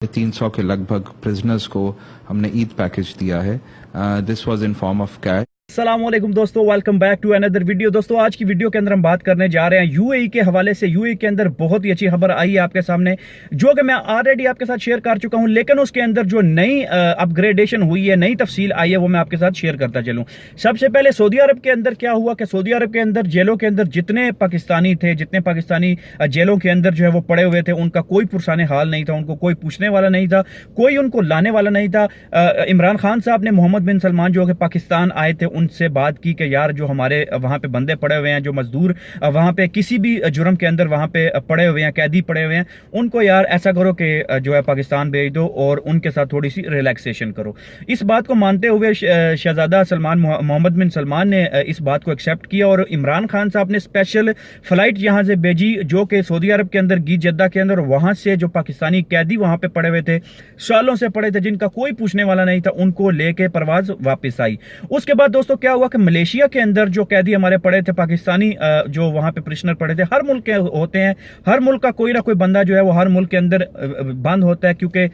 300 के लगभग प्रिजनर्स को हमने ईद पैकेज दिया है. This was in form of cash. अस्सलामुअलैकुम दोस्तों, welcome back to another video. दोस्तों आज की वीडियो के अंदर हम बात करने जा रहे हैं यूएई के हवाले से. यूएई के अंदर बहुत ही अच्छी खबर आई है आपके सामने, जो कि मैं ऑलरेडी आपके साथ शेयर कर चुका हूं, लेकिन उसके अंदर जो नई अपग्रेडेशन हुई है, नई तफसील आई है, वो मैं आपके साथ शेयर करता चलूं. सबसे पहले सऊदी अरब के अंदर क्या हुआ कि सऊदी अरब के अंदर जेलों के अंदर जितने पाकिस्तानी थे, जितने पाकिस्तानी जेलों के अंदर जो है वो पड़े हुए थे, उनका कोई पुरसाने हाल नहीं था, उनको कोई पूछने वाला नहीं था, कोई उनको लाने वाला नहीं था. इमरान खान साहब ने मोहम्मद बिन सलमान जो कि पाकिस्तान आए थे उनसे बात की कि यार जो हमारे वहां पे बंदे पड़े हुए हैं, जो मजदूर वहां पे किसी भी जुर्म के अंदर वहां पे पड़े हुए हैं, कैदी पड़े हुए हैं, उनको यार ऐसा करो कि जो है पाकिस्तान भेज दो और उनके साथ थोड़ी सी रिलैक्सेशन करो. इस बात को मानते हुए शहजादा सलमान मोहम्मद बिन सलमान ने इस बात को एक्सेप्ट किया और इमरान खान साहब ने स्पेशल फ्लाइट यहां से भेजी जो कि सऊदी अरब के अंदर गई जद्दा के अंदर. वहां से जो पाकिस्तानी कैदी वहां पे पड़े हुए थे, सालों से पड़े थे, जिनका कोई पूछने वाला नहीं था, उनको लेके परवाज वापस आई. उसके बाद दोस्तों क्या हुआ कि मलेशिया के अंदर जो कैदी हमारे पड़े थे, पाकिस्तानी जो वहां पे प्रिजनर पड़े थे, हर मुल्क के होते हैं, हर मुल्क का कोई ना कोई बंदा जो है वो हर मुल्क के अंदर बंद होता है, क्योंकि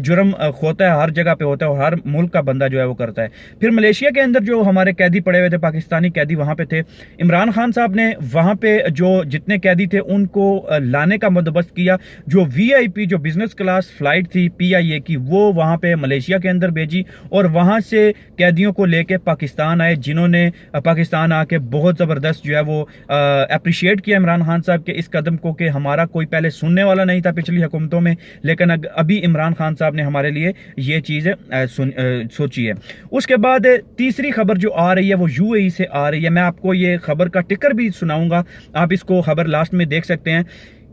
जुर्म होता है हर जगह पे होता है और हर मुल्क का बंदा जो है वो करता है. फिर मलेशिया के अंदर जो हमारे कैदी पड़े हुए थे, पाकिस्तानी कैदी वहां पे थे, इमरान खान साहब ने वहां पे जो जितने कैदी थे उनको लाने का बंदोबस्त किया. जो वीआईपी जो बिजनेस क्लास फ्लाइट थी पीआईए की, वो वहां पे मलेशिया के अंदर भेजी और वहां से कैदियों को लेके पाकिस्तान आए, जिन्होंने पाकिस्तान आके बहुत ज़बरदस्त जो है वो अप्रिशिएट किया इमरान खान साहब के इस कदम को कि हमारा कोई पहले सुनने वाला नहीं था पिछली हुकूमतों में, लेकिन अभी इमरान खान साहब ने हमारे लिए ये चीज़ सोची है. उसके बाद तीसरी खबर जो आ रही है वो यूएई से आ रही है. मैं आपको ये खबर का टिकर भी सुनाऊंगा, आप इसको खबर लास्ट में देख सकते हैं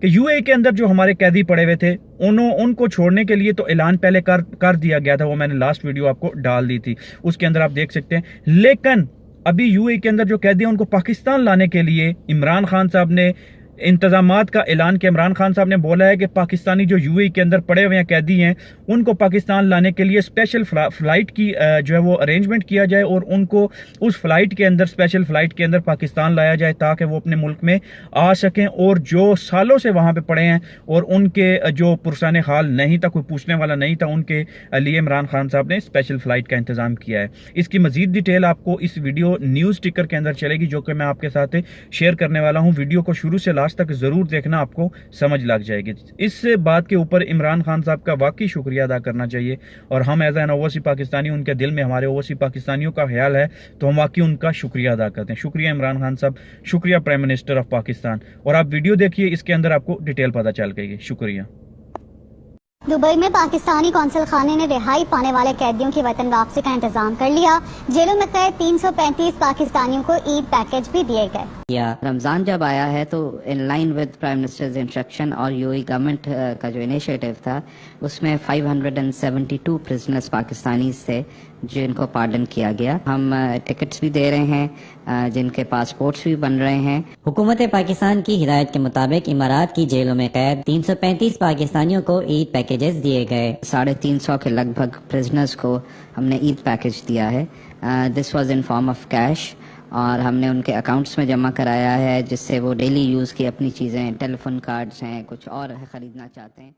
कि यूएई के अंदर जो हमारे कैदी पड़े हुए थे उनको छोड़ने के लिए तो ऐलान पहले कर दिया गया था, वो मैंने लास्ट वीडियो आपको डाल दी थी, उसके अंदर आप देख सकते हैं. लेकिन अभी यूएई के अंदर जो कैदी हैं उनको पाकिस्तान लाने के लिए इमरान खान साहब ने इंतजामात का ऐलान किया. इमरान खान साहब ने बोला है कि पाकिस्तानी जो यूएई के अंदर पड़े हुए हैं कैदी हैं, उनको पाकिस्तान लाने के लिए स्पेशल फ्लाइट की जो है वो अरेंजमेंट किया जाए और उनको उस फ्लाइट के अंदर, स्पेशल फ्लाइट के अंदर पाकिस्तान लाया जाए ताकि वो अपने मुल्क में आ सकें. और जो सालों से वहाँ पे पड़े हैं और उनके जो पुरसाने हाल नहीं था, कोई पूछने वाला नहीं था, उनके लिए इमरान खान साहब ने स्पेशल फ्लाइट का इंतजाम किया है. इसकी मजीद डिटेल आपको इस वीडियो न्यूज़ टिकर के अंदर चलेगी, जो कि मैं आपके साथ शेयर करने वाला हूँ. वीडियो को शुरू से लास्ट तक जरूर देखना, आपको समझ लग जाएगी. इस बात के ऊपर इमरान खान साहब का वाकई शुक्रिया अदा करना चाहिए और हम एज एन ओवरसी पाकिस्तानी, उनके दिल में हमारे ओवरसी पाकिस्तानियों का ख्याल है, तो हम वाकई उनका शुक्रिया अदा करते हैं. शुक्रिया इमरान खान साहब, शुक्रिया प्राइम मिनिस्टर ऑफ पाकिस्तान. और आप वीडियो देखिए, इसके अंदर आपको डिटेल पता चल गई. शुक्रिया. दुबई में पाकिस्तानी कौंसल खाने ने रिहाई पाने वाले कैदियों की वतन वापसी का इंतजाम कर लिया. जेलों में कैद 335 पाकिस्तानियों को ईद पैकेज भी दिए गए. रमज़ान जब आया है तो in line with prime ministers instruction और यूएई गवर्नमेंट का जो इनिशिएटिव था, उसमें 572 प्रिजनर्स पाकिस्तानी थे जिनको पार्डन किया गया. हम टिकट्स भी दे रहे हैं, जिनके पासपोर्ट्स भी बन रहे हैं. हुकूमत पाकिस्तान की हिदायत के मुताबिक इमारात की जेलों में कैद 335 पाकिस्तानियों को ईद पैकेजेस दिए गए. 350 के लगभग प्रिजनर्स को हमने ईद पैकेज दिया है. This was in form of cash और हमने उनके अकाउंट्स में जमा कराया है, जिससे वो डेली यूज़ की अपनी चीज़ें, टेलीफोन कार्ड्स हैं, कुछ और खरीदना चाहते हैं.